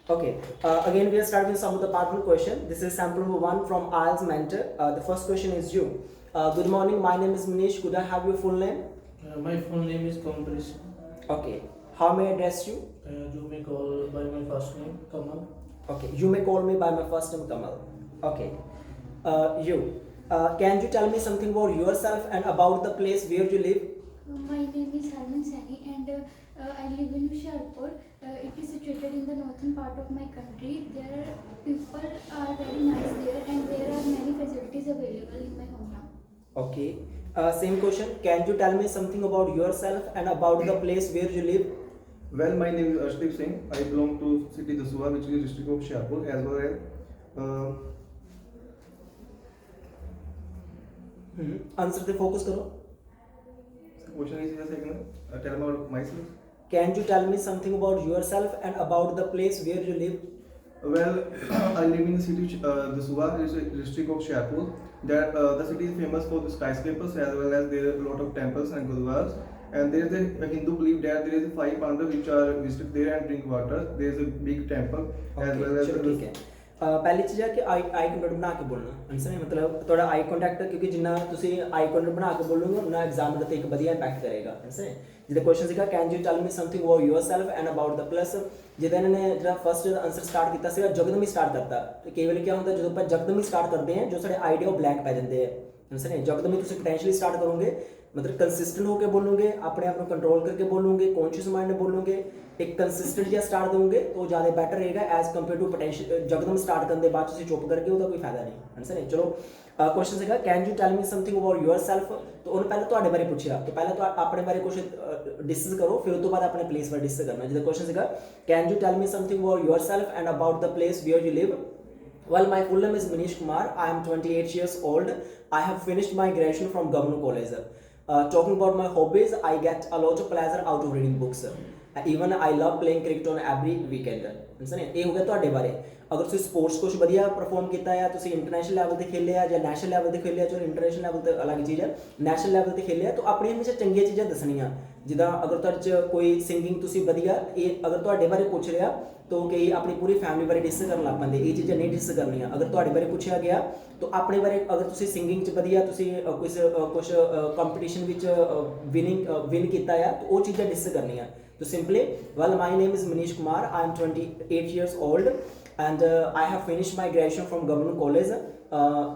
Okay, again we are starting with some of the part one question. This is sample number one from IELTS Mentor. The first question is you. Good morning, my name is Manish. Could I have your full name? My full name is Kamlesh. Okay, how may I address you? You may call by my first name, Kamal. Okay, you may call me by my first name Kamal. Okay, you. Can you tell me something about yourself and about the place where you live? My name is Harman Sani and I live in Hoshiarpur. It is situated in the northern part of my country. There people are very nice there and there are many facilities available in my hometown. Okay, same question. Can you tell me something about yourself and about the place where you live? Well, my name is Arshdeep Singh. I belong to city Dasua, which is district of Hoshiarpur, as well as Answer the focus करो. question is just second. Tell about myself. Can you tell me something about yourself and about the place where you live? Well, I live in the city Dasua, which is a district of Hoshiarpur. That the city is famous for the skyscrapers as well as there are a lot of temples and gurudwaras. And there is a Hindu belief that there is 5 pandavas which are visited there and drink water. There is a big temple as well as चलो ठीक है. पहली चीज़ है कि आई contact बना के बोलना answer है मतलब थोड़ा आई कंटेक्ट क्योंकि जिन्ना तुसी आई कंटेक्ट बना के बोलोगे उन्ना एग्जाम ਦੇ ਤੇ ਇੱਕ ਵਧੀਆ ਇੰਪੈਕਟ ਕਰੇਗਾ ਆਂਸਰ ਹੈ ਜਿਹਦਾ ਕੁਐਸਚਨ ਸੀਗਾ can you tell me something about yourself and about the plus ਜਿਹਦਾ ਇਹਨਾਂ ਨੇ ਜਿਹੜਾ ਫਸਟ ਆਂਸਰ ਸਟਾਰਟ ਕੀਤਾ ਸੀਗਾ ਜਗਦਮ ਹੀ ਸਟਾਰਟ ਕਰਤਾ ਤੇ ਕਈ ਵੇਲੇ ਕੀ ਹੁੰਦਾ ਜਦੋਂ ਆਪਾਂ ਜਗਦਮ ਹੀ ਸਟਾਰਟ ਕਰਦੇ ਹਾਂ ਜੋ ਸਾਡੇ ਆਈਡੀਆ ਉਹ ਬਲੈਂਕ ਪੈ ਜਾਂਦੇ ਆ ਆਂਸਰ ਹੈ ਜਗਦਮ ਹੀ ਤੁਸੀਂ ਪੋਟੈਂਸ਼ੀਅਲੀ ਸਟਾर्ट करोगे मतलब कंसिस्टेंट होकर बोलोगे अपने आप को कंट्रोल करके बोलोगे कॉन्शियस माइंड में बोलोगे एक कंसिस्टेंट जिहा स्टार्ट दोगे तो ज़्यादा बेटर रहेगा एज कंपेयर टू पोटेंशियल जगदम स्टार्ट करने बाद तुम चुप करके ਉਹਦਾ कोई फायदा नहीं आंसर है चलो क्वेश्चन ਸੀਗਾ can you tell me something about yourself तो ਉਹਨੇ ਪਹਿਲਾਂ ਤੁਹਾਡੇ ਬਾਰੇ ਪੁੱਛਿਆ तो पहले तो ਆਪਣੇ ਬਾਰੇ ਕੁਝ डिस्कस करो फिर ਉਸ ਤੋਂ ਬਾਅਦ ਆਪਣੇ ਪਲੇਸ ਬਾਰੇ डिस्कस करना ਜਿਹਦਾ क्वेश्चन ਸੀਗਾ can you tell me something about yourself and about the place where you live Well, my full name is Manish Kumar. I am 28 years old. I have finished my graduation from Governor College. Talking about my hobbies, I get a lot of pleasure out of reading books. Even I love playing cricket on every weekend. Answer ਹੈ ਇਹ ਹੋ ਗਿਆ ਤੁਹਾਡੇ ਬਾਰੇ ਅਗਰ ਤੁਸੀਂ sports ਕੁਝ ਵਧੀਆ ਪਰਫਾਰਮ ਕੀਤਾ ਹੈ ਤੁਸੀਂ ਇੰਟਰਨੈਸ਼ਨਲ ਲੈਵਲ ਤੇ ਖੇਲਿਆ ਜਾਂ ਨੈਸ਼ਨਲ ਲੈਵਲ ਤੇ ਖੇਲਿਆ ਚਲੋ ਇੰਟਰਨੈਸ਼ਨਲ ਲੈਵਲ ਤੇ ਅਲੱਗ ਚੀਜ਼ ਹੈ ਨੈਸ਼ਨਲ ਲੈਵਲ ਤੇ ਖੇਲਿਆ ਤਾਂ ਆਪਣੀ ਹਮੇਸ਼ਾ ਚੰਗੀਆਂ ਚੀਜ਼ਾਂ ਦੱਸਣੀਆਂ ਜਿੱਦਾਂ ਅਗਰ ਤੁਹਾਡੇ 'ਚ ਕੋਈ ਸਿੰਗਿੰਗ ਤੁਸੀਂ ਵਧੀਆ ਇਹ ਅਗਰ ਤੁਹਾਡੇ ਬਾਰੇ ਪੁੱਛ ਰਿਹਾ तो कई अपनी पूरी फैमिली बारे डिस्कस करन लग पैंदे ये चीज़ां नहीं डिस्कस करनियां अगर तुहाडे बारे पूछा गया तो अपने बारे अगर तुसीं सिंगिंग च वधिया तुसीं कुछ कंपीटिशन विच विन कीता है तो वो चीज़ां डिस्कस करनियां तो simply well my name is Manish Kumar I am 28 years old and I have finished my graduation from Government College.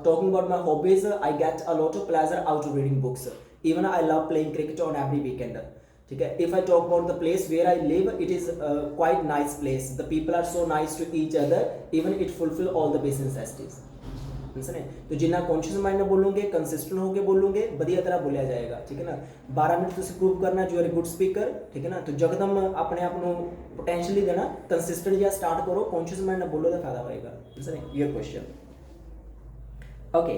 Talking about my hobbies, I get a lot of pleasure out of reading books. Even I love playing cricket on every weekend. ठीक है if I talk about the place where I live it is quite nice place the people are so nice to each other even it fulfil all the basic necessities answer है तो जिन्ना conscious mind में बोलोगे consistent होकर बोलोगे बढ़िया तरह बोलिया जाएगा ठीक है ना 12 मिनट तुम प्रूव करना जो आर गुड स्पीकर ठीक है ना तो जगदम अपने आप को पोटेंशियली देना कंसिस्टेंट जिहा स्टार्ट करो कॉन्शियस माइंड में बोलो तो फायदा होएगा आंसर है your question okay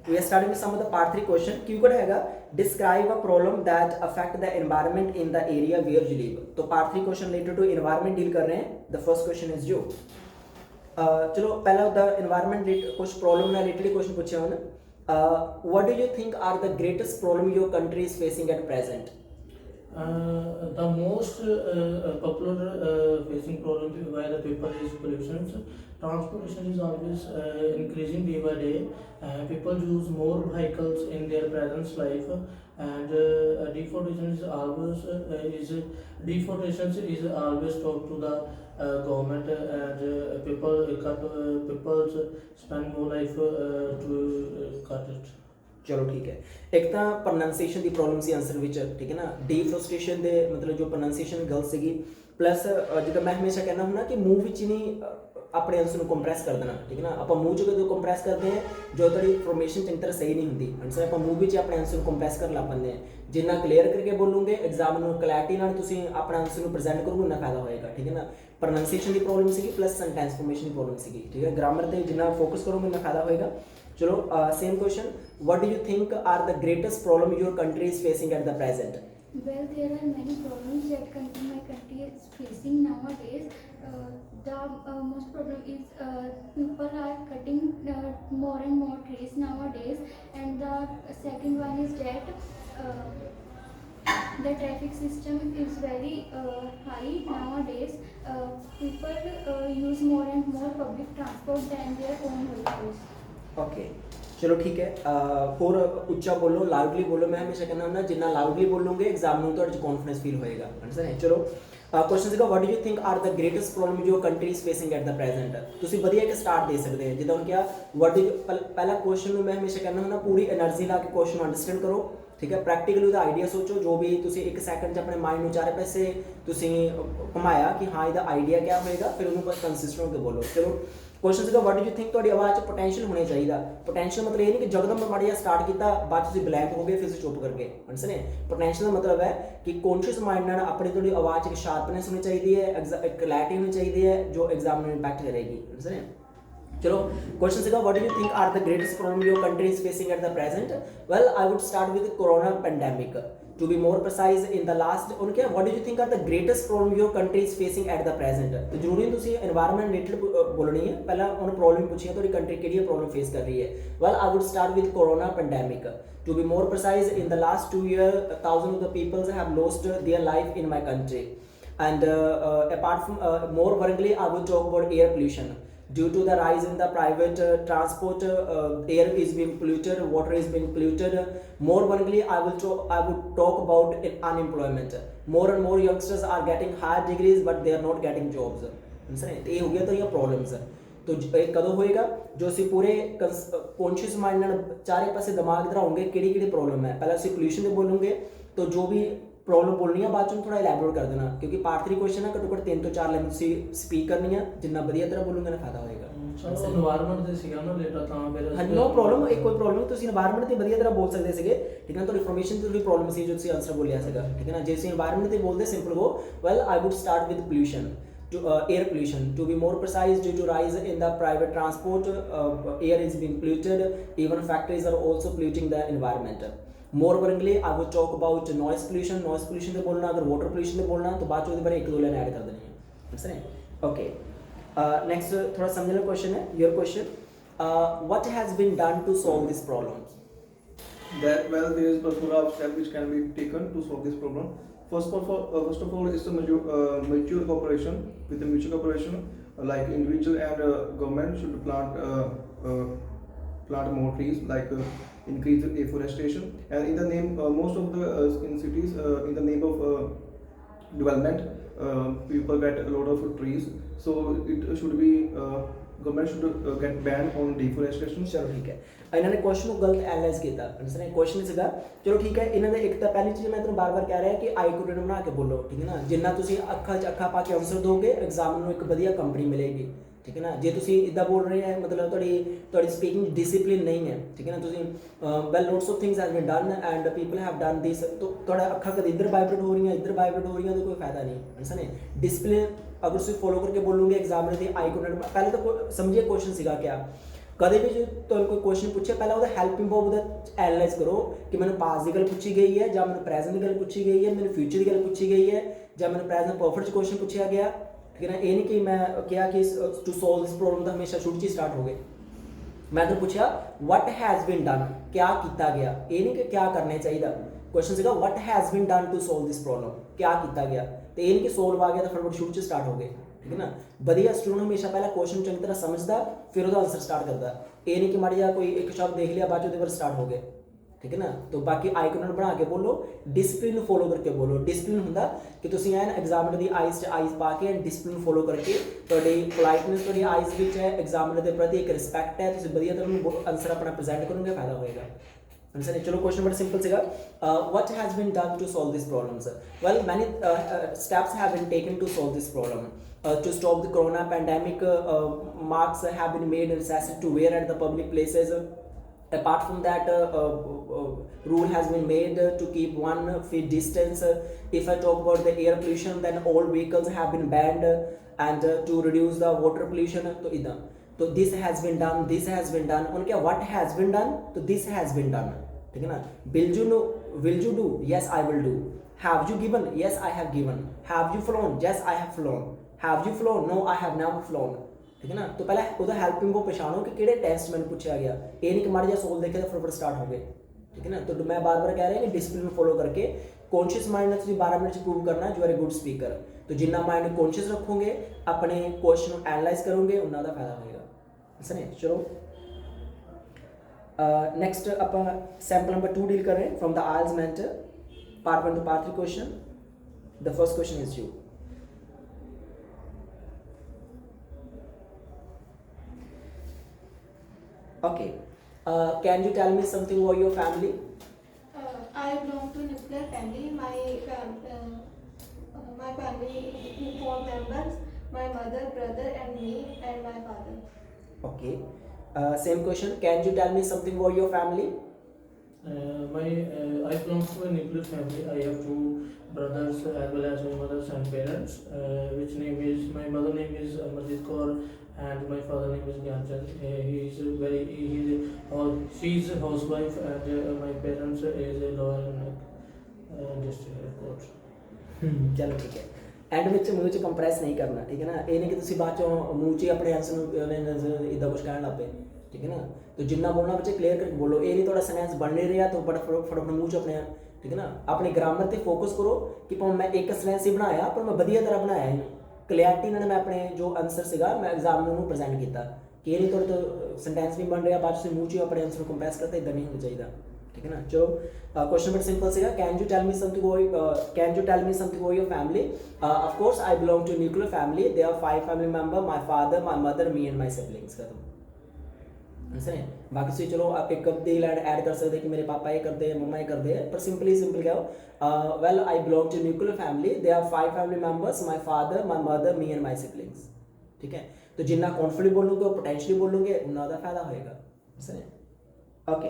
we are starting with some of the part 3 question keyword हैगा describe a problem that affect the environment in the area where you live तो part 3 question related to environment deal कर रहे हैं the first question is you चलो पहला the environment कुछ problem ना related question पूछे हैं what do you think are the greatest problem your country is facing at present The most popular facing problem by the people is pollution. Transportation is always increasing day by day. People use more vehicles in their present life, and deforestation is always talked to the government, and people spend more life to cut it. चलो ठीक है एक तो pronunciation की problem C answer which ठीक है ना डिफ्लोस्ट्रेशन दे मतलब जो प्रोनाउंसिएशन गलत सीगी प्लस जिदा मैं हमेशा कहना हूँ ना कि मूँह विच नहीं अपने आंसर को कंप्रेस कर देना ठीक है ना आप मूँह जो कंप्रेस करते हैं जो थोड़ी इंफॉर्मेशन चंगी तरह सही नहीं होंगी आंसर आप मूँह विच अपने आंसर को कंप्रेस कर ला पाते हैं जिन्ना क्लीयर करके बोलोगे एग्जाम में क्लैरिटी नाल तुसीं अपना आंसर को प्रेजेंट करोगे उन्ना फायदा होएगा ठीक है ना प्रोनाउंसिएशन की प्रॉब्लम सीगी प्लस सेंटेंस फॉर्मेशन की प्रॉब्लम सीगी ठीक है ग्रामर पे जिन्ना फोकस करोगे उन्ना फायदा होएगा चलो same question what do you think are the greatest problem your country is facing at the present Well, there are many problems that my country is facing nowadays. The most problem is people are cutting more and more trees nowadays, and the second one is that the traffic system is very high nowadays. use more and more public transport than their own vehicles. Okay ਚਲੋ ਠੀਕ ਹੈ ਹੋਰ ਉੱਚਾ ਬੋਲੋ loudly ਬੋਲੋ ਮੈਂ ਹਮੇਸ਼ਾ ਕਹਿੰਦਾ ਹੁੰਦਾ ਜਿੰਨਾ ਲਾਊਡਲੀ ਬੋਲੋਗੇ ਐਗਜ਼ਾਮ ਨੂੰ ਤੁਹਾਡੇ 'ਚ ਕੌਨਫੀਡੈਂਸ ਫੀਲ ਹੋਏਗਾ ਅੰਡਰਸਟੈਂਡ ਹੈ ਚਲੋ ਕੁਐਸਚਨ ਸੀਗਾ what do you think are the greatest problem your country is facing at the present ਤੁਸੀਂ ਵਧੀਆ ਇੱਕ ਸਟਾਰਟ ਦੇ ਸਕਦੇ ਹੋ ਜਿੱਦਾਂ ਹੁਣ ਕਿਹਾ ਵਾਟ ਡੂ ਪਹਿਲਾ ਕੁਐਸਚਨ ਨੂੰ ਮੈਂ ਹਮੇਸ਼ਾ ਕਹਿੰਦਾ ਹੁੰਦਾ ਪੂਰੀ એનર્ਜੀ ਲਾ ਕੇ ਕੁਐਸਚਨ ਨੂੰ ਅੰਡਰਸਟੈਂਡ ਕਰੋ ਠੀਕ ਹੈ ਪ੍ਰੈਕਟੀਕਲੀ ਉਹਦਾ ਆਈਡੀਆ ਸੋਚੋ ਜੋ ਵੀ ਤੁਸੀਂ ਇੱਕ ਸੈਕਿੰਡ 'ਚ ਆਪਣੇ ਮਾਈਂਡ ਨੂੰ ਚਾਰੇ ਪਾਸੇ ਤੁਸੀਂ ਘੁਮਾਇਆ ਕਿ ਹਾਂ ਇਹਦਾ ਆਈਡੀਆ ਕਿਆ ਹੋਏਗਾ ਫਿਰ ਉਹਨੂੰ ਬਸ ਕੰਸਿਸਟੈਂਟ ਹੋ ਕੇ ਬੋਲੋ ਚਲੋ ਕੁਐਸਚਨ ਸੀਗਾ ਵਾਟ ਡੂ ਯੂ ਥਿੰਕ ਤੁਹਾਡੀ ਆਵਾਜ਼ 'ਚ ਪੋਟੈਂਸ਼ੀਅਲ ਹੋਣਾ ਚਾਹੀਦਾ ਪੋਟੈਂਸ਼ੀਅਲ ਮਤਲਬ ਇਹ ਨਹੀਂ ਕਿ ਜਗਦਮ ਮਾੜਾ ਜਿਹਾ ਸਟਾਰਟ ਕੀਤਾ ਬਾਅਦ 'ਚ ਤੁਸੀਂ ਬਲੈਂਕ ਹੋ ਗਏ ਫਿਰ ਤੁਸੀਂ ਚੁੱਪ ਕਰ ਗਏ ਅੰਡਰਸਟੈਂਡ ਪੋਟੈਂਸ਼ੀਅਲ ਦਾ ਮਤਲਬ ਹੈ ਕਿ ਕੌਨਸ਼ੀਅਸ ਮਾਈਂਡ ਨਾਲ ਆਪਣੀ ਤੁਹਾਡੀ ਆਵਾਜ਼ 'ਚ ਇੱਕ ਸ਼ਾਰਪਨੈਸ ਹੋਣੀ ਚਾਹੀਦੀ ਹੈ ਇੱਕ ਕਲੈਰਿਟੀ ਹੋਣੀ ਚਾਹੀਦੀ ਹੈ ਜੋ ਐਗਜ਼ਾਮ ਨੂੰ ਇੰਪੈਕਟ ਕਰੇਗੀ ਅੰਡਰਸਟੈਂਡ ਚਲੋ ਕੁਐਸਚਨ ਸੀਗਾ what do you think are the greatest problem your country is facing at the present well I wood start with corona pandemic to be more precise in the last उनके what do you think are the greatest problem your country is facing at the present तो जरूरी नहीं तुसी environment related बोलनी है पहला उन problem पूछिए तो country केड़ी problem face कर रही है well I would start with corona pandemic to be more precise in the last 2 years thousands of the people have lost their life in my country and apart from more worryingly I would talk about air pollution due to the rise in the private transport air is being polluted water is being polluted more worryingly I would talk about unemployment more and more youngsters are getting higher degrees but they are not getting jobs ये हो गया तो ये problems तो ਇਹ ਕਦੋਂ ਹੋਏਗਾ ਜੋ ਅਸੀਂ ਪੂਰੇ ਕੌਨਸ਼ੀਅਸ ਮਾਈਂਡ ਨਾਲ ਚਾਰੇ ਪਾਸੇ ਦਿਮਾਗ ਧਰਾਉਂਗੇ ਕਿਹੜੀ ਕਿਹੜੀ ਪ੍ਰੋਬਲਮ ਹੈ ਪਹਿਲਾਂ ਅਸੀਂ ਪੋਲੂਸ਼ਨ ਦੇ ਬੋਲੂਗੇ तो जो भी ਪ੍ਰੋਬਲਮ ਬੋਲਣੀ ਆ ਬਾਅਦ ਚੋਂ ਥੋੜਾ ਇਲੈਬੋਰੇਟ ਕਰ ਦੇਣਾ ਕਿਉਂਕਿ ਪਾਰਟ 3 ਕੁਐਸਚਨ ਹੈ ਘੱਟੋ ਘੱਟ 3 ਤੋਂ 4 ਲਾਈਨ ਤੁਸੀਂ ਸਪੀਕ ਕਰਨੀ ਆ ਜਿੰਨਾ ਵਧੀਆ ਤਰ੍ਹਾਂ ਬੋਲੂਗੇ ਨਾ ਫਾਇਦਾ ਹੋਏਗਾ ਚਲੋ এনवायरमेंट ਦੇ ਸੀਗਾ ਨਾ ਲੇਟਾ ਤਾਂ ਫਿਰ ਹਾਂ ਨੋ ਪ੍ਰੋਬਲਮ ਇੱਕ ਕੋਈ ਪ੍ਰੋਬਲਮ ਤੁਸੀਂ এনवायरमेंट ਤੇ ਵਧੀਆ ਤਰ੍ਹਾਂ ਬੋਲ ਸਕਦੇ ਸੀਗੇ ਠੀਕ ਹੈ ਤੁਹਾਡੀ ਇਨਫੋਰਮੇਸ਼ਨ ਤੇ ਵੀ ਪ੍ਰੋਬਲਮ ਸੀ ਜੋ ਤੁਸੀਂ ਆਨਸਰ ਬੋਲਿਆ ਸੀਗਾ ਠੀਕ ਹੈ ਨਾ ਜੇ ਤੁਸੀਂ এনवायरमेंट ਤੇ ਬੋਲਦੇ simple go well I wood start with pollution to air pollution to be more precise due to rise in the private transport air is being polluted even factories are also polluting the environment more worryingly I would talk about noise pollution ਤੇ ਬੋਲਣਾ ਅਗਰ water pollution ਤੇ ਬੋਲਣਾ ਤਾਂ ਬਾਅਦ ਚ ਉਹਦੇ ਬਾਰੇ ਇੱਕ ਦੋ ਲਾਈਨ ਐਡ ਕਰ ਦੇਣੀ ਹੈ ਸਮਝੇ ਓਕੇ next थोड़ा समझने का क्वेश्चन है your question what has been done to solve this problem that well there is a plethora of steps which can be taken to solve this problem first of all is the mutual cooperation with the mutual cooperation like individual and government should plant more trees like increase the afforestation and in the name most of the in cities in the name of development people get a lot of trees so it should be government should get ban on deforestation ਚਲੋ ਠੀਕ ਹੈ ਇਹਨਾਂ ਨੇ question ਨੂੰ ਗਲਤ analyse ਕੀਤਾ understand question ਸੀਗਾ ਚਲੋ ਠੀਕ ਹੈ ਇਹਨਾਂ ਦੇ ਇੱਕ ਤਾਂ ਪਹਿਲੀ ਚੀਜ਼ ਮੈਂ ਤੁਹਾਨੂੰ ਬਾਰ-ਬਾਰ ਕਹਿ ਰਿਹਾ ਕਿ ਆਈ ਕੋਡਨ ਬਣਾ ਕੇ ਬੋਲੋ ਠੀਕ ਹੈ ਨਾ ਜਿੰਨਾ ਤੁਸੀਂ ਅੱਖਾਂ 'ਚ ਅੱਖਾਂ ਪਾ ਕੇ ਆਨਸਰ ਦੋਗੇ ਐਗਜ਼ਾਮ ਨੂੰ ਇੱਕ ਵਧੀਆ ਕੰਪਨੀ ਮਿਲੇਗੀ ਠੀਕ ਹੈ ਨਾ ਜੇ ਤੁਸੀਂ ਇਦਾਂ ਬੋਲ ਰਹੇ ਹੈ ਮਤਲਬ ਤੁਹਾਡੀ ਸਪੀਕਿੰਗ ਡਿਸਿਪਲਿਨ ਨਹੀਂ ਹੈ ਠੀਕ ਹੈ ਨਾ ਤੁਸੀਂ well lots of things have been done and people have done this ਤੁਹਾਡਾ ਅੱਖਾਂ ਕਦੇ ਇੱਧਰ ਵਾਈਬ੍ਰੇਟ ਹੋ ਰਹੀਆਂ ਇੱਧਰ ਵਾਈਬ੍ਰੇਟ ਹੋ ਰਹੀਆਂ ਤਾਂ ਕੋਈ ਫਾਇਦਾ ਨਹੀਂ ਅੰਡਰਸਟੈਂਡ ਡਿਸਿਪਲਿਨ ਅਗਰ ਤੁਸੀਂ ਫੋਲੋ ਕਰਕੇ ਬੋਲੋਗੇ ਐਗਜ਼ਾਮ ਦੇ ਆਈ ਕੋਡਨ ਪਹਿਲੇ ਤਾਂ ਸਮਝਿਏ ਕੁਐਸਚਨ ਸੀਗਾ ਕਿਆ ਕਦੇ ਵੀ ਜੇ ਤੁਹਾਨੂੰ ਕੋਈ ਕੁਐਸਚਨ ਪੁੱਛੇ ਪਹਿਲਾਂ ਉਹਦਾ ਹੈਲਪਿੰਗ ਵਰਬ ਉਹਦਾ ਐਨਾਲਾਈਜ਼ ਕਰੋ ਕਿ ਮੈਨੂੰ ਪਾਸਟ ਦੀ ਗੱਲ ਪੁੱਛੀ ਗਈ ਹੈ ਜਾਂ ਮੈਨੂੰ ਪ੍ਰੈਜ਼ੈਂਟ ਦੀ ਗੱਲ ਪੁੱਛੀ ਗਈ ਹੈ ਮੈਨੂੰ ਫਿਊਚਰ ਦੀ ਗੱਲ ਪੁੱਛੀ ਗਈ ਹੈ ਜਾਂ ਮੈਨੂੰ ਪ੍ਰੈਜ਼ੈਂਟ ਪਰਫੈਕਟ 'ਚ ਕੁਐਸਚਨ ਪੁੱਛਿਆ ਗਿਆ ਠੀਕ ਹੈ ਨਾ ਇਹ ਨਹੀਂ ਕਿ ਮੈਂ ਕਿਹਾ ਕਿ ਟੂ ਸੋਲਵ ਦਿਸ ਪ੍ਰੋਬਲਮ ਤਾਂ ਹਮੇਸ਼ਾ ਸ਼ੁਰੂ 'ਚ ਹੀ ਸਟਾਰਟ ਹੋ ਗਏ ਮੈਂ ਤੁਹਾਨੂੰ ਪੁੱਛਿਆ ਵਾਟ ਹੈਜ਼ ਬੀਨ ਡਨ ਕਿਆ ਕੀਤਾ ਗਿਆ ਇਹ ਨਹੀਂ ਕਿ ਕਿਆ ਕਰਨਾ ਚਾਹੀਦਾ ਕੁਐਸਚਨ ਸੀਗਾ what has been done to solve this problem ਕਿਆ ਕੀਤਾ ਗਿਆ ਤੇ ਇਹ ਨਹੀਂ ਕਿ ਸੋਲਵ ਆ ਗਿਆ ਤਾਂ ਫਟਾਫਟ ਸ਼ੁਰੂ 'ਚ ਸਟਾਰਟ ਹੋ ਗਏ ਠੀਕ ਹੈ ਨਾ ਵਧੀਆ ਸਟੂਡੈਂਟ ਹਮੇਸ਼ਾ ਪਹਿਲਾਂ ਕੁਐਸਚਨ ਚੰਗੀ ਤਰ੍ਹਾਂ ਸਮਝਦਾ ਫਿਰ ਉਹਦਾ ਆਨਸਰ ਸਟਾਰਟ ਕਰਦਾ ਇਹ ਨਹੀਂ ਕਿ ਮਾੜਾ ਜਿਹਾ ਕੋਈ ਇੱਕ ਸ਼ਬਦ ਦੇਖ ਲਿਆ ਬਾਅਦ ਉਹਦੇ ਪਰ ਸਟਾਰਟ ਹੋ ਗਏ ਠੀਕ ਹੈ ਨਾ ਤਾਂ ਬਾਕੀ ਆਈ ਕੋਨਰ ਬਣਾ ਕੇ ਬੋਲੋ ਡਿਸਪਲਿਨ ਨੂੰ ਫੋਲੋ ਕਰਕੇ ਬੋਲੋ ਡਿਸਪਲਿਨ ਹੁੰਦਾ ਕਿ ਤੁਸੀਂ ਐਨ ਐਗਜ਼ਾਮਰ ਦੀ ਆਈਜ਼ 'ਚ ਆਈਜ਼ ਪਾ ਕੇ ਐਨ ਡਿਸਪਲਿਨ ਫੋਲੋ ਕਰਕੇ ਤੁਹਾਡੀ ਪੋਲਾਈਟਨੈਸ ਤੁਹਾਡੀ ਆਈਜ਼ ਵਿੱਚ ਹੈ ਐਗਜ਼ਾਮਰ ਦੇ ਪ੍ਰਤੀ ਇੱਕ ਰਿਸਪੈਕਟ ਹੈ ਤੁਸੀਂ ਵਧੀਆ ਤੁਹਾਨੂੰ ਆਨਸਰ ਆਪਣਾ ਪ੍ਰੈਜ਼ੈਂਟ ਕਰੋਗੇ ਫਾਇਦਾ ਹੋਏਗਾ आंसर है चलो क्वेश्चन बड़ा सिंपल सेगा what has been done to solve this problems well many steps have been taken to solve this problem to stop the corona pandemic marks have been made necessary to wear at the public places apart from that rule has been made to keep 1 feet distance if I talk about the air pollution then all vehicles have been banned and to reduce the water pollution तो इधर तो this has been done उनके what has been done तो this has been done ठीक है ना will you do yes I will do have you given yes I have given have you flown yes I have flown have you flown no I have never flown ठीक है ना तो पहले ਉਹਦਾ helping को ਪਛਾਣੋ ਕਿ ਕਿਹੜੇ ਟੈਸਟ ਮੈਨੂੰ ਪੁੱਛਿਆ ਗਿਆ ਇਹ ਨਹੀਂ ਕਿ ਮਾੜਾ ਜਿਹਾ ਸੋਲ ਦੇਖੇ ਤਾਂ ਫਟਾਫਟ ਸਟਾਰਟ ਹੋ ਗਏ ठीक है ना तो मैं बार बार कह रहा हूँ कि डिसिप्लिन फॉलो करके कॉन्शियस माइंड ने 12 मिनट प्रूव करना you are a good speaker तो जिन्ना माइंड कॉन्शियस रखोगे अपने क्वेश्चन ਨੂੰ एनालाइज करोगे ਉਹਨਾਂ ਦਾ ਫਾਇਦਾ ਹੋਏਗਾ इसने चलो नेक्स्ट ਆਪਾਂ सैंपल नंबर 2 डील कर रहे हैं from the IELTS mentor part 1 to part 3 question the first question is you okay can you tell me something about your family I belong to nuclear family. My family four members: my mother, brother, and me, and my father. okay same question can you tell me something about your family I belong to a nuclear family. I have two brothers as well as my mother's and parents. Which name is my mother name is Amarjit Kaur and my father name is Gyanchand. She's a housewife and my parents is a lawyer in district court. ਚਲੋ ਠੀਕ ਹੈ and ਵਿੱਚ ਮੂੰਹ 'ਚ compress ਨਹੀਂ ਕਰਨਾ ਠੀਕ ਹੈ ਨਾ ਇਹ ਨਹੀਂ ਕਿ ਤੁਸੀਂ ਬਾਅਦ ਚੋਂ ਮੂੰਹ 'ਚ ਹੀ ਆਪਣੇ ਆਂਸਰ ਨੂੰ ਇਦਾਂ ਕੁਝ ਕਹਿਣ ਲੱਗ ਪਏ ਠੀਕ ਹੈ ਨਾ तो जिन्ना बोलना बच्चे क्लियर करके बोलो ये नहीं थोड़ा सेंटेंस बन नहीं रहा तो बड़ा फटाफट मूँह च अपने ठीक है ना अपने ग्रामर पर फोकस करो कि भावें मैं एक सेंटेंस ही बनाया पर मैं वधिया तरह बनाया है क्लैरिटी ਨਾਲ मैं अपने जो आंसर ਸੀਗਾ मैं एग्जाम ਨੂੰ प्रेजेंट ਕੀਤਾ कि ये नहीं थोड़ा तो सेंटेंस भी बन रहा बाद से मूँह 'ਚ अपने आंसर को कंप्रेस करते इदां नहीं होना चाहिए ठीक है ना चलो क्वेश्चन बड़ा सिंपल सीगा can you tell me something about your family of course I belong to nuclear family they are 5 family member my father my mother me and my siblings खत्म ऐसा नहीं बाकी से चलो आप एक कब लाइन ऐड कर सकते कि मेरे पापा ये करते हैं मम्मा ये करते हैं पर सिंपल क्या हो well I belong to nuclear family they are 5 family members my father my mother me and my siblings ठीक है तो जिन्ना कॉन्फिडेंट बोलोगे पोटेंशियली बोलोगे उतना ज़्यादा फायदा होएगा ऐसा नहीं okay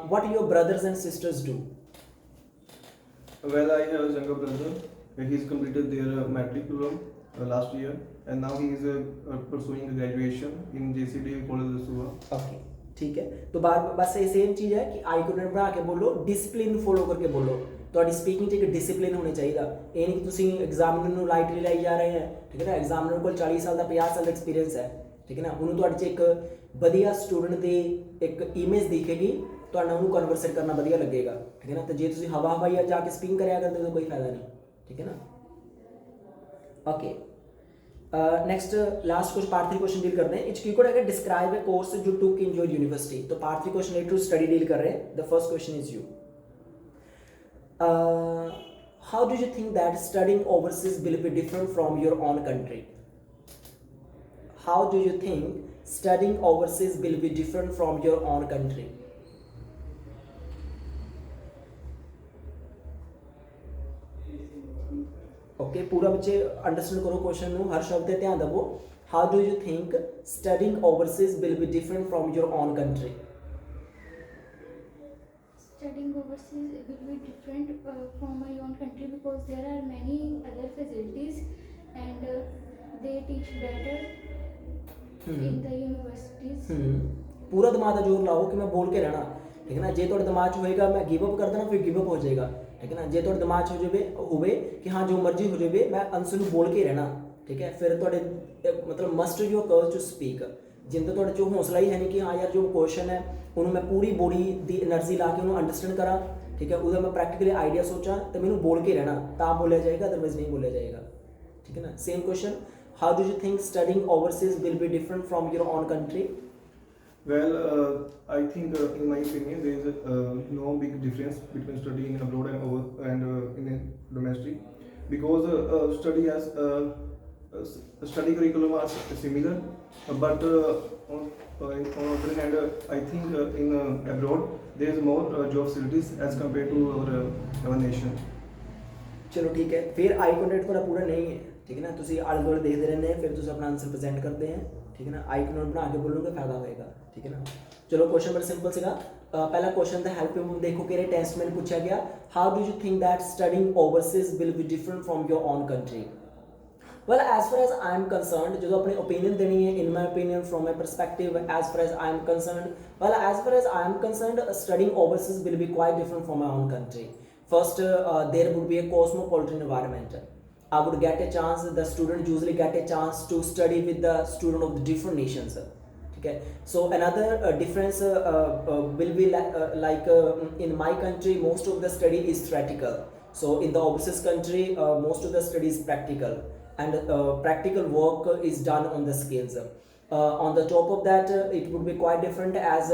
what your brothers and sisters do Well, I have a younger brother. He's completed their matriculum last year, and now he is pursuing graduation in JCD College Dasuwa. Okay ठीक है तो बार बस ये सेम चीज़ है कि I coordinate बना के बोलो डिसिप्लिन फॉलो करके बोलो ਤੁਹਾਡੀ ਸਪੀਕਿੰਗ 'ਚ ਇੱਕ ਡਿਸਪਲਿਨ ਹੋਣਾ ਚਾਹੀਦਾ ਇਹ ਨਹੀਂ ਕਿ ਤੁਸੀਂ ਐਗਜ਼ਾਮਨਰ ਨੂੰ ਲਾਈਟਲੀ ਲਈ ਜਾ ਰਹੇ ਹੈ ਠੀਕ ਹੈ ਨਾ ਐਗਜ਼ਾਮਨਰ ਕੋਲ 40 ਸਾਲ ਦਾ 50 ਸਾਲ ਦਾ ਐਕਸਪੀਰੀਅੰਸ ਹੈ ਠੀਕ ਹੈ ਨਾ ਉਹਨੂੰ ਤੁਹਾਡੇ 'ਚ ਇੱਕ ਵਧੀਆ ਸਟੂਡੈਂਟ ਦੀ ਇੱਕ ਇਮੇਜ ਦਿਖੇਗੀ ਤੁਹਾਨੂੰ ਉਹਨੂੰ ਕਨਵਰਸੇਟ ਕਰਨਾ ਵਧੀਆ ਲੱਗੇਗਾ ਠੀਕ ਹੈ ਨਾ ਤੇ ਜੇ ਤੁਸੀਂ ਹਵਾ ਹਵਾਈ ਜਾ ਕੇ ਸਪੀਕਿੰਗ ਕਰਿਆ ਕਰਦੇ ਤਾਂ ਕੋਈ ਫਾਇਦਾ ਨਹੀਂ ਠੀਕ ਹੈ ਨਾ ਓਕੇ नेक्स्ट लास्ट कुछ पार्ट 3 क्वेश्चन डील करते हैं इच की कोड अगर डिस्क्राइब ए कोर्स जो टुक इन योर यूनिवर्सिटी तो part 3 question related to study deal कर रहे हैं the first question is you how do you think that studying overseas will be different from your own country how do you think studying overseas will be different from your own country okay पूरा बच्चे understand करो question ਨੂੰ हर शब्द ਤੇ ਧਿਆਨ ਦਿਵੋ how do you think studying overseas will be different from your own country Studying overseas will be different from my own country because there are many other facilities and they teach better in the universities. पूरा दिमाग का जोर लाओ कि मैं बोल के रहना ठीक है ना जे ਤੁਹਾਡੇ ਦਿਮਾਗ 'ਚ ਹੋਏਗਾ मैं गिव अप कर देना फिर गिव अप हो जाएगा ठीक है ना जे ਤੁਹਾਡੇ ਦਿਮਾਗ 'ਚ ਹੋ ਜਾਵੇ ਹੋਵੇ ਕਿ ਹਾਂ ਜੋ ਮਰਜ਼ੀ ਹੋ ਜਾਵੇ ਮੈਂ ਆਨਸਰ ਨੂੰ ਬੋਲ ਕੇ ਰਹਿਣਾ ਠੀਕ ਹੈ ਫਿਰ ਤੁਹਾਡੇ ਮਤਲਬ must you curve to speak ਜਿੰਦਾ ਤੁਹਾਡੇ 'ਚ ਹੌਸਲਾ ਹੀ ਹੈ ਨਹੀਂ ਕਿ ਹਾਂ ਯਾਰ ਜੋ ਕੁਐਸਚਨ ਹੈ ਉਹਨੂੰ ਮੈਂ ਪੂਰੀ ਬੋਡੀ ਦੀ એનર્ਜੀ ਲਾ ਕੇ ਉਹਨੂੰ ਅੰਡਰਸਟੈਂਡ ਕਰਾਂ ਠੀਕ ਹੈ ਉਹਦਾ ਮੈਂ ਪ੍ਰੈਕਟੀਕਲੀ ਆਈਡੀਆ ਸੋਚਾਂ ਤੇ ਮੈਨੂੰ ਬੋਲ ਕੇ ਰਹਿਣਾ ਤਾਂ ਬੋਲਿਆ ਜਾਏਗਾ ਅਦਰਵਾਈਜ਼ ਨਹੀਂ ਬੋਲਿਆ ਜਾਏਗਾ ਠੀਕ ਹੈ ਨਾ same question how do you think studying overseas will be different from your own country Well, I think in my opinion there is no big difference between studying abroad and in domestic because study curriculum are similar, but on other hand, I think in abroad there is more job facilities as compared to our nation. ਚਲੋ ਠੀਕ ਹੈ ਫਿਰ ਆਈ contact ਤੁਹਾਡਾ ਪੂਰਾ ਨਹੀਂ ਹੈ ਠੀਕ ਹੈ ਨਾ ਤੁਸੀਂ ਆਲੇ ਦੁਆਲੇ ਦੇਖਦੇ ਰਹਿੰਦੇ ਫਿਰ ਤੁਸੀਂ ਆਪਣਾ ਆਨਸਰ ਪ੍ਰੈਜ਼ੈਂਟ ਕਰਦੇ ਹੈ ਠੀਕ ਹੈ ਨਾ ਆਈ ਕੰਟੈਕਟ ਬਣਾ ਕੇ ਬੋਲੋਗੇ ਫਾਇਦਾ ਹੋਏਗਾ ਠੀਕ ਹੈ ਨਾ ਚਲੋ ਕੁਐਸਚਨ ਬੜਾ ਸਿੰਪਲ ਸੀਗਾ ਪਹਿਲਾ ਕੁਐਸਚਨ ਦਾ ਹੈਲਪ ਯੂ ਦੇਖੋ ਕਿਹੜੇ ਟੈਸਟ में ਪੁੱਛਿਆ ਗਿਆ how do you think that studying overseas will be different from your own country well as far as I am concerned जो अपनी opinion देनी है in my opinion from my perspective as far as I am concerned well as far as I am concerned studying overseas will be quite different from my own country first there would be a cosmopolitan environment I would get a chance the student usually get a chance to study with the student of the different nations okay so another difference will be like in my country most of the study is theoretical So in the overseas country, most of the study is practical, and practical work is done on the skills. On the top of that, it would be quite different as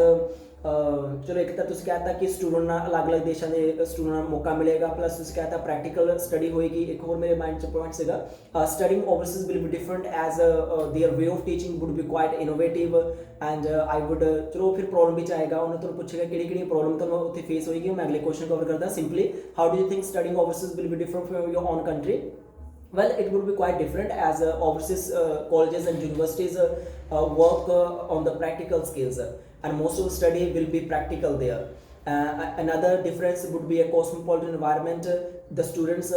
ਚਲੋ ਇੱਕ ਤਾਂ ਤੁਸੀਂ ਕਹਿਤਾ ਕਿ student ਨਾਲ ਅਲੱਗ-ਅਲੱਗ ਦੇਸ਼ਾਂ ਦੇ ਸਟੂਡੈਂਟ ਨੂੰ ਮੌਕਾ ਮਿਲੇਗਾ, ਪਲੱਸ ਤੁਸੀਂ ਕਹਿਤਾ ਪ੍ਰੈਕਟੀਕਲ ਸਟੱਡੀ ਹੋਏਗੀ। ਇੱਕ ਹੋਰ ਮੇਰੇ ਮਾਈਂਡ 'ਚ ਪੁਆਇੰਟ ਸੀਗਾ, studying overseas will be different as their way of teaching would be quite innovative and I would, ਚਲੋ ਫਿਰ ਪ੍ਰੋਬਲਮ ਵਿੱਚ ਆਏਗਾ, ਉਹਨੇ ਤੁਹਾਨੂੰ ਪੁੱਛੇਗਾ ਕਿਹੜੀ ਪ੍ਰੋਬਲਮ ਤੁਹਾਨੂੰ ਉੱਥੇ ਫੇਸ ਹੋਏਗੀ। ਮੈਂ ਅਗਲੇ ਕੁਐਸਚਨ ਕਵਰ ਕਰਦਾ, simply how do you think studying overseas will be different from your own country? Well, it would be quite different as overseas colleges and universities work on the practical skills, and most of the study will be practical there. Another difference would be a cosmopolitan environment. The students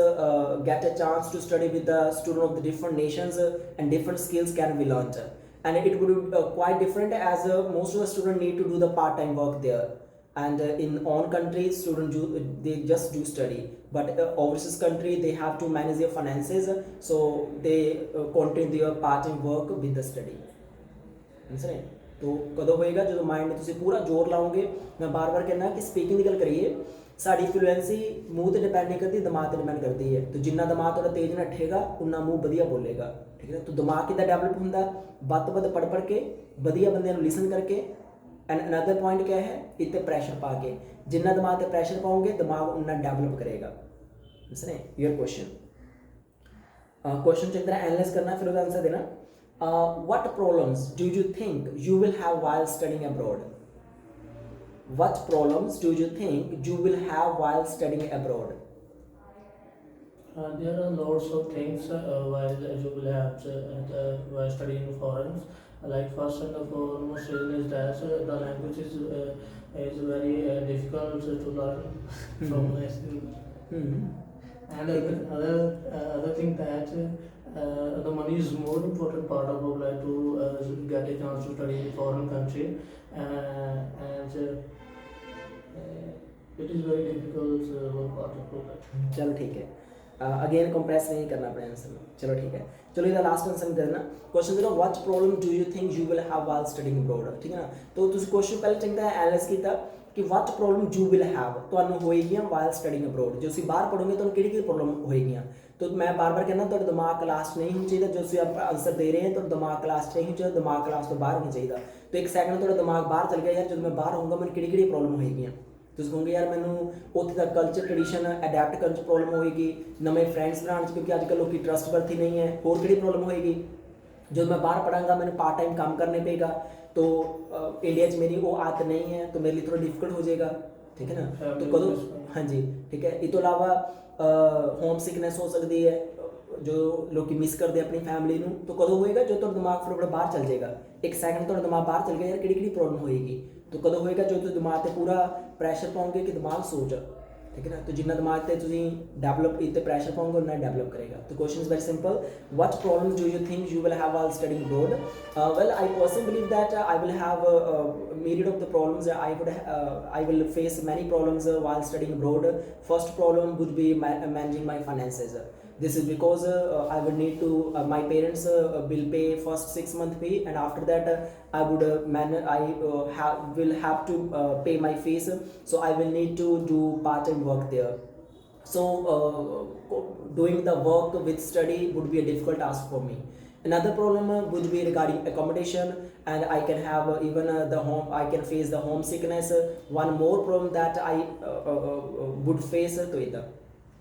get a chance to study with the students of the different nations, and different skills can be learnt. And it would be quite different as most of the students need to do the part-time work there. And in own country, students they just do study, but overseas country they have to manage their finances, so they continue their part-time work with the study. understand? तो कदों होएगा जो mind ਤੁਸੀਂ ਪੂਰਾ ਜ਼ੋਰ ਲਾਓਗੇ। मैं बार-बार कहना कि स्पीकिंग ਦੀ ਗੱਲ ਕਰੀਏ, ਸਾਡੀ ਫਲੂਐਂਸੀ ਮੂੰਹ ਤੇ ਡਿਪੈਂਡ ਨਹੀਂ ਕਰਦੀ, ਦਿਮਾਗ ਤੇ ਡਿਪੈਂਡ ਕਰਦੀ ਹੈ। तो ਜਿੰਨਾ ਦਿਮਾਗ ਤੁਹਾਡਾ ਤੇਜ਼ ਨੱਠੇਗਾ ਉਨਾ ਮੂੰਹ ਵਧੀਆ ਬੋਲੇਗਾ, ਠੀਕ ਹੈ। तो ਦਿਮਾਗ ਕਿੱਦਾਂ ਡਿਵੈਲਪ ਹੁੰਦਾ? ਵੱਧ ਤੋਂ ਵੱਧ ਪੜ੍ਹ ਕੇ, ਵਧੀਆ ਬੰਦਿਆਂ ਨੂੰ ਲਿਸਨ ਕਰਕੇ। एंड अनदर पॉइंट क्या है, इतने प्रेशर पा के, जिन्ना दिमाग पे प्रेशर पाओगे दिमाग उन्ना डेवलप करेगा। समझे योर क्वेश्चन? क्वेश्चन चल तरह एनालाइज करना, फिर उसका आंसर देना। What problems do you think you will have while studying abroad? What problems do you think you will have while studying abroad? There are lots of things while you will have while studying foreign. Like first and foremost reason is that the language is very difficult to learn from the school. And other thing that the money is more important part of our life to get a chance to study in foreign country, and it is very difficult part of our life. चलो ठीक है, again compress नहीं करना अपने answer में। चलो ठीक है, चलो इधर लास्ट आंसर दे देना। क्वेश्चन देखो, what problem do you think you will have while studying abroad? ठीक है ना। तो ਤੁਸੀਂ क्वेश्चन ਪਹਿਲੇ ਚੰਗਾ ਐਨਾਲਾਈਜ਼ ਕੀਤਾ ਕਿ what problem you will have ਤੁਹਾਨੂੰ ਹੋਏਗੀਆਂ व्हाइल स्टडीइंग अब्रॉड। ਜੋ ਤੁਸੀਂ ਬਾਹਰ ਪੜੋਗੇ ਤੁਹਾਨੂੰ ਕਿਹੜੀ ਪ੍ਰੋਬਲਮ ਹੋਏਗੀਆਂ। तो मैं बार बार कहना ਤੁਹਾਡਾ ਦਿਮਾਗ ਕਲਾਸ ਨਹੀਂ ਹੋਣਾ ਚਾਹੀਦਾ, ਜੋ ਤੁਸੀਂ आप आंसर दे रहे हैं तो दिमाग क्लास नहीं होना चाहिए, दिमाग क्लास तो बाहर होना चाहिए। तो एक सैकंड ਤੁਹਾਡਾ ਦਿਮਾਗ ਬਾਹਰ ਚਲ ਗਿਆ, ਯਾਰ ਜਦੋਂ ਮੈਂ ਬਾਹਰ ਹੋਊਂਗਾ ਮੈਨੂੰ ਕਿਹੜੀ ਪ੍ਰੋਬਲਮ ਹੋਏਗੀਆਂ। ਤੁਸੀਂ ਕਹੋਗੇ ਯਾਰ ਮੈਨੂੰ ਉੱਥੇ ਦਾ ਕਲਚਰ ਟ੍ਰੈਡੀਸ਼ਨ ਅਡੈਪਟ ਕਰਨ 'ਚ ਪ੍ਰੋਬਲਮ ਹੋਏਗੀ, ਨਵੇਂ ਫਰੈਂਡਸ ਬਣਾਉਣ 'ਚ, ਕਿਉਂਕਿ ਅੱਜ ਕੱਲ੍ਹ ਲੋਕੀ ਟਰਸਟਵਰਥੀ ਨਹੀਂ ਹੈ। ਹੋਰ ਕਿਹੜੀ ਪ੍ਰੋਬਲਮ ਹੋਏਗੀ? ਜਦੋਂ ਮੈਂ ਬਾਹਰ ਪੜਾਂਗਾ ਮੈਨੂੰ ਪਾर्ट टाइम काम करने पेगा, तो इंडिया च मेरी वो आदत नहीं है, तो मेरे लिए थोड़ा डिफिकल्ट हो जाएगा। ठीक है ना। तो कदों, हाँ जी ठीक है। इस तो अलावा होम सिकनेस हो सकती है, जो लोग मिस करते अपनी फैमिली ਨੂੰ। तो कदों होएगा जो तो दिमाग फिर बाहर चल जाएगा। एक सैकंड तो दिमाग बाहर चल गया, यार किहड़ी प्रॉब्लम होएगी। तो कदों होएगा जो तुम दिमाग पे पूरा प्रैशर पाओगे कि दिमाग सोच, ठीक है ना। तो जिन्ना दिमाग पे तुम डेवलप इतने प्रैशर पाओगे उन्ना डेवलप करेगा। तो question is very simple, what problem do you think you will have while studying abroad? Well I personally believe that I will have myriad of the problems. I will face many problems while studying abroad. First problem would be managing my finances. This is because I would need to my parents will pay first 6 month fee, and after that I would will have to pay my fees, so I will need to do part-time work there. So doing the work with study would be a difficult task for me. Another problem would be regarding accommodation, and I can have even the home, I can face the homesickness. One more problem that I would face तो इधर,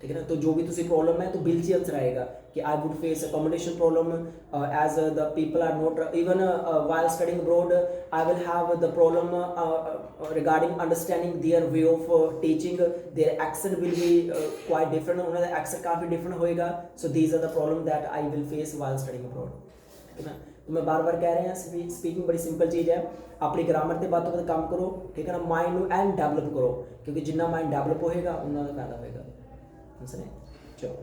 ठीक है ना। तो जो भी तुसी problem है तो बिल च आंसर आएगा कि I would face accommodation problem as the people are not even while studying abroad. I will have the problem regarding understanding their way of teaching, their accent will be quite different, उन्होंने accent काफ़ी different होएगा। So these are the problem that I will face while studying abroad, ठीक है ना। तो मैं बार बार कह रहे हैं स्पीकिंग बड़ी सिंपल चीज़ है, अपनी ग्रामर से बात तो काम करो, ठीक है ना। माइंड में एंड डेवलप करो, क्योंकि जिन्ना माइंड डेवलप होएगा उन्ना का फायदा होएगा। चलो।